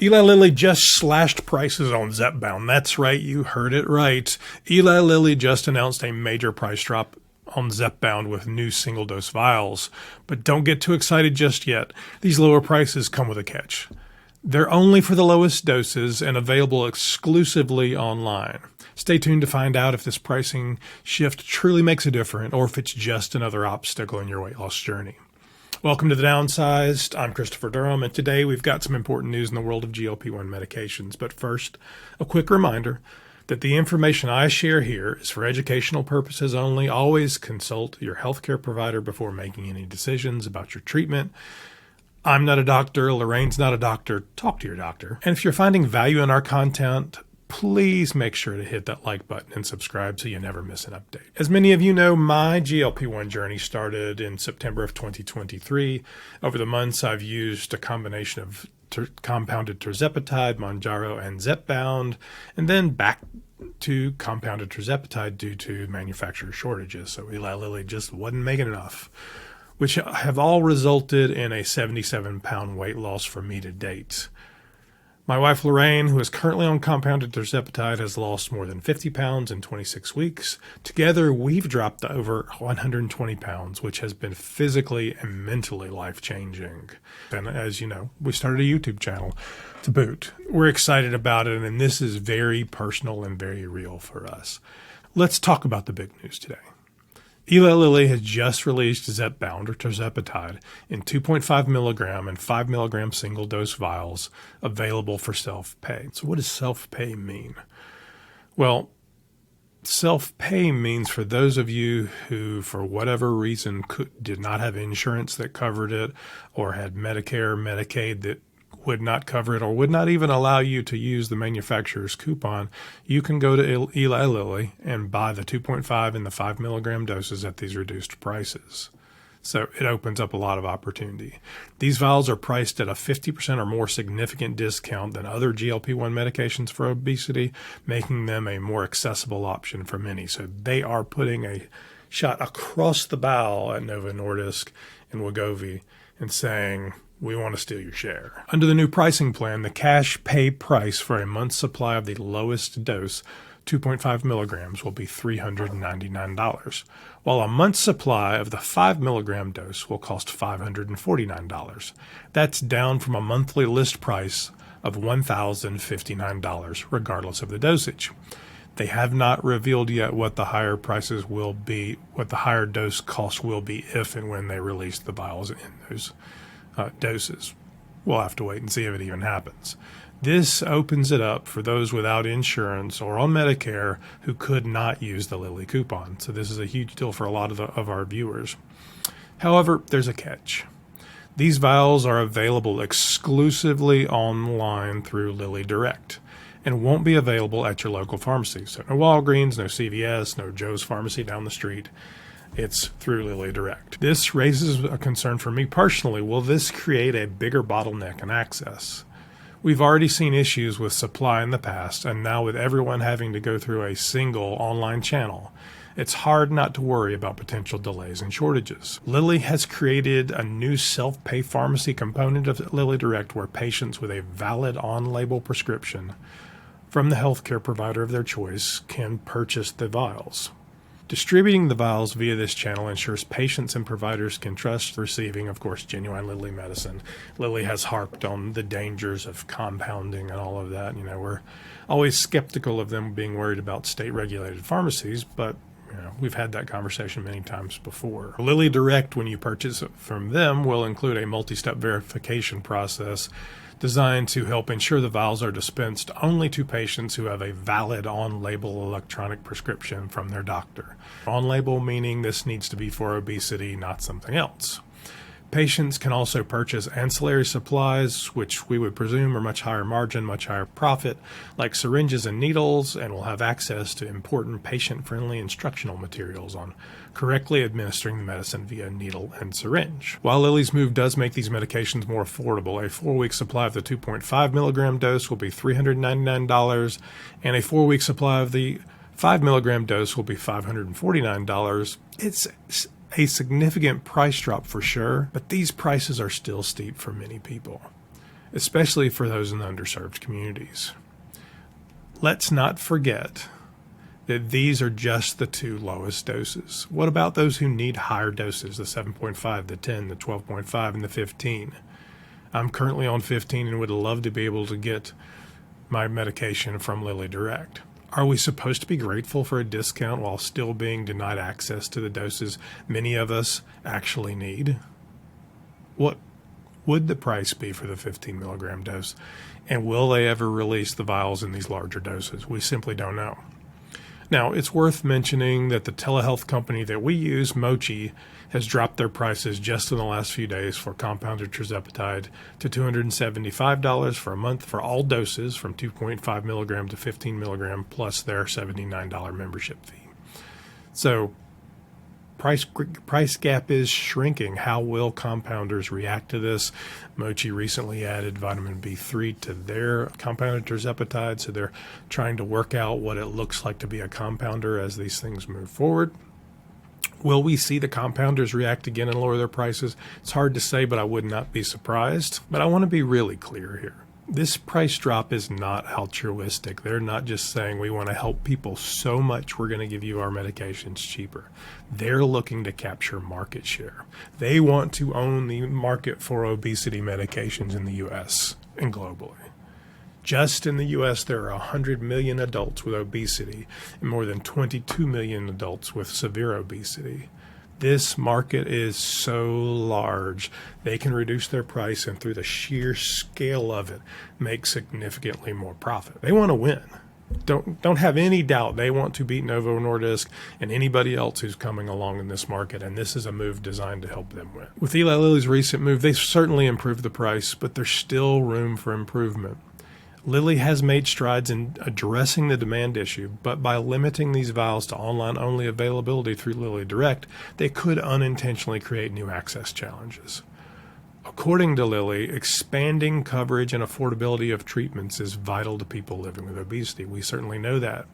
Eli Lilly just slashed prices on Zepbound. That's right, you heard it right. Eli Lilly just announced a major price drop on Zepbound with new single-dose vials. But don't get too excited just yet. These lower prices come with a catch. They're only for the lowest doses and available exclusively online. Stay tuned to find out if this pricing shift truly makes a difference or if it's just another obstacle in your weight loss journey. Welcome to The Downsized. I'm Christopher Durham, and today we've got some important news in the world of GLP-1 medications. But first, a quick reminder that the information I share here is for educational purposes only. Always consult your healthcare provider before making any decisions about your treatment. I'm not a doctor. Lorraine's not a doctor. Talk to your doctor. And if you're finding value in our content, please make sure to hit that like button and subscribe so you never miss an update. As many of you know, my GLP-1 journey started in September of 2023. Over the months, I've used a combination of compounded tirzepatide, Mounjaro, and Zepbound, and then back to compounded tirzepatide due to manufacturer shortages. So Eli Lilly just wasn't making enough, which have all resulted in a 77-pound weight loss for me to date. My wife Lorraine, who is currently on compounded tirzepatide, has lost more than 50 pounds in 26 weeks. Together, we've dropped to over 120 pounds, which has been physically and mentally life-changing. And as you know, we started a YouTube channel to boot. We're excited about it, and this is very personal and very real for us. Let's talk about the big news today. Eli Lilly has just released Zepbound, or tirzepatide, in 2.5 milligram and 5 milligram single-dose vials available for self-pay. So what does self-pay mean? Well, self-pay means for those of you who, for whatever reason, did not have insurance that covered it or had Medicare or Medicaid that would not cover it or would not even allow you to use the manufacturer's coupon, you can go to Eli Lilly and buy the 2.5 and the 5 milligram doses at these reduced prices. So it opens up a lot of opportunity. These vials are priced at a 50% or more significant discount than other GLP-1 medications for obesity, making them a more accessible option for many. So they are putting a shot across the bow at Novo Nordisk and Wegovy and saying, we want to steal your share. Under the new pricing plan, the cash pay price for a month's supply of the lowest dose, 2.5 milligrams, will be $399, while a month's supply of the 5 milligram dose will cost $549. That's down from a monthly list price of $1,059, regardless of the dosage. They have not revealed yet what the higher prices will be, what the higher dose cost will be if and when they release the vials in those doses. We'll have to wait and see if it even happens. This opens it up for those without insurance or on Medicare who could not use the Lilly coupon. So this is a huge deal for a lot of our viewers. However, there's a catch. These vials are available exclusively online through Lilly Direct and won't be available at your local pharmacy. So no Walgreens, no CVS, no Joe's Pharmacy down the street. It's through Lilly Direct. This raises a concern for me personally. Will this create a bigger bottleneck in access? We've already seen issues with supply in the past, and now with everyone having to go through a single online channel, it's hard not to worry about potential delays and shortages. Lilly has created a new self-pay pharmacy component of Lilly Direct where patients with a valid on-label prescription from the healthcare provider of their choice can purchase the vials. Distributing the vials via this channel ensures patients and providers can trust receiving, of course, genuine Lilly medicine. Lilly has harped on the dangers of compounding and all of that. You know, we're always skeptical of them being worried about state-regulated pharmacies, but we've had that conversation many times before. Lilly Direct, when you purchase it from them, will include a multi-step verification process designed to help ensure the vials are dispensed only to patients who have a valid on-label electronic prescription from their doctor. On-label meaning this needs to be for obesity, not something else. Patients can also purchase ancillary supplies, which we would presume are much higher margin, much higher profit, like syringes and needles, and will have access to important patient-friendly instructional materials on correctly administering the medicine via needle and syringe. While Lilly's move does make these medications more affordable, a 4-week supply of the 2.5 milligram dose will be $399, and a 4-week supply of the 5 milligram dose will be $549. It's a significant price drop for sure, but these prices are still steep for many people. especially for those in the underserved communities. Let's not forget that these are just the 2 lowest doses. What about those who need higher doses, the 7.5, the 10, the 12.5, and the 15? I'm currently on 15 and would love to be able to get my medication from Lilly Direct. Are we supposed to be grateful for a discount while still being denied access to the doses many of us actually need? What would the price be for the 15 milligram dose? And will they ever release the vials in these larger doses? We simply don't know. Now, it's worth mentioning that the telehealth company that we use, Mochi, has dropped their prices just in the last few days for compounded tirzepatide to $275 for a month for all doses from 2.5 milligram to 15 milligram plus their $79 membership fee. So price gap is shrinking. How will compounders react to this? Mochi recently added vitamin B3 to their compounded tirzepatide, so they're trying to work out what it looks like to be a compounder as these things move forward. Will we see the compounders react again and lower their prices? It's hard to say, but I would not be surprised. But I want to be really clear here. This price drop is not altruistic. They're not just saying we want to help people so much we're going to give you our medications cheaper. They're looking to capture market share. They want to own the market for obesity medications in the U.S. and globally. Just in the U.S., there are 100 million adults with obesity and more than 22 million adults with severe obesity. This market is so large, they can reduce their price and through the sheer scale of it, make significantly more profit. They want to win. Don't have any doubt they want to beat Novo Nordisk and anybody else who's coming along in this market, and this is a move designed to help them win. With Eli Lilly's recent move, they've certainly improved the price, but there's still room for improvement. Lilly has made strides in addressing the demand issue, but by limiting these vials to online-only availability through Lilly Direct, they could unintentionally create new access challenges. According to Lilly, expanding coverage and affordability of treatments is vital to people living with obesity. We certainly know that.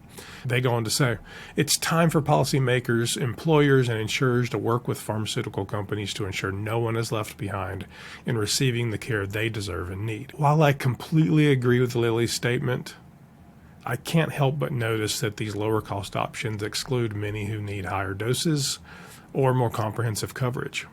They go on to say, it's time for policymakers, employers, and insurers to work with pharmaceutical companies to ensure no one is left behind in receiving the care they deserve and need. While I completely agree with Lilly's statement, I can't help but notice that these lower cost options exclude many who need higher doses or more comprehensive coverage.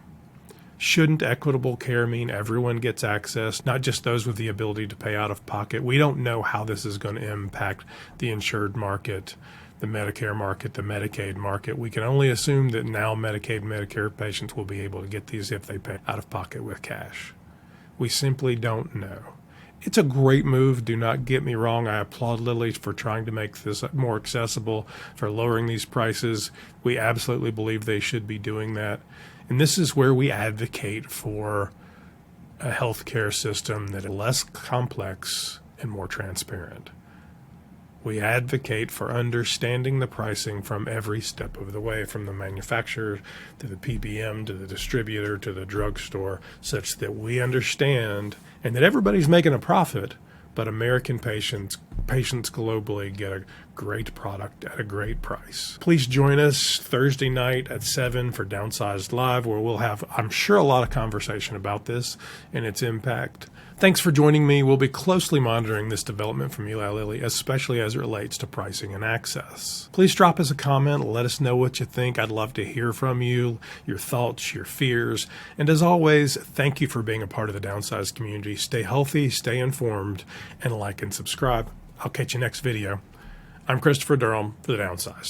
Shouldn't equitable care mean everyone gets access, not just those with the ability to pay out of pocket? We don't know how this is going to impact the insured market, the Medicare market, the Medicaid market. We can only assume that now Medicaid, Medicare patients will be able to get these if they pay out of pocket with cash. We simply don't know. It's a great move. Do not get me wrong. I applaud Lilly for trying to make this more accessible, for lowering these prices. We absolutely believe they should be doing that. And this is where we advocate for a healthcare system that is less complex and more transparent. We advocate for understanding the pricing from every step of the way, from the manufacturer to the PBM to the distributor to the drugstore, such that we understand and that everybody's making a profit, but American patients globally get a great product at a great price. Please join us Thursday night at 7 for Downsized Live, where we'll have, I'm sure, a lot of conversation about this and its impact. Thanks for joining me. We'll be closely monitoring this development from Eli Lilly, especially as it relates to pricing and access. Please drop us a comment. Let us know what you think. I'd love to hear from you, your thoughts, your fears. And as always, thank you for being a part of the Downsized community. Stay healthy, stay informed, and like and subscribe. I'll catch you next video. I'm Christopher Durham for the Downsized.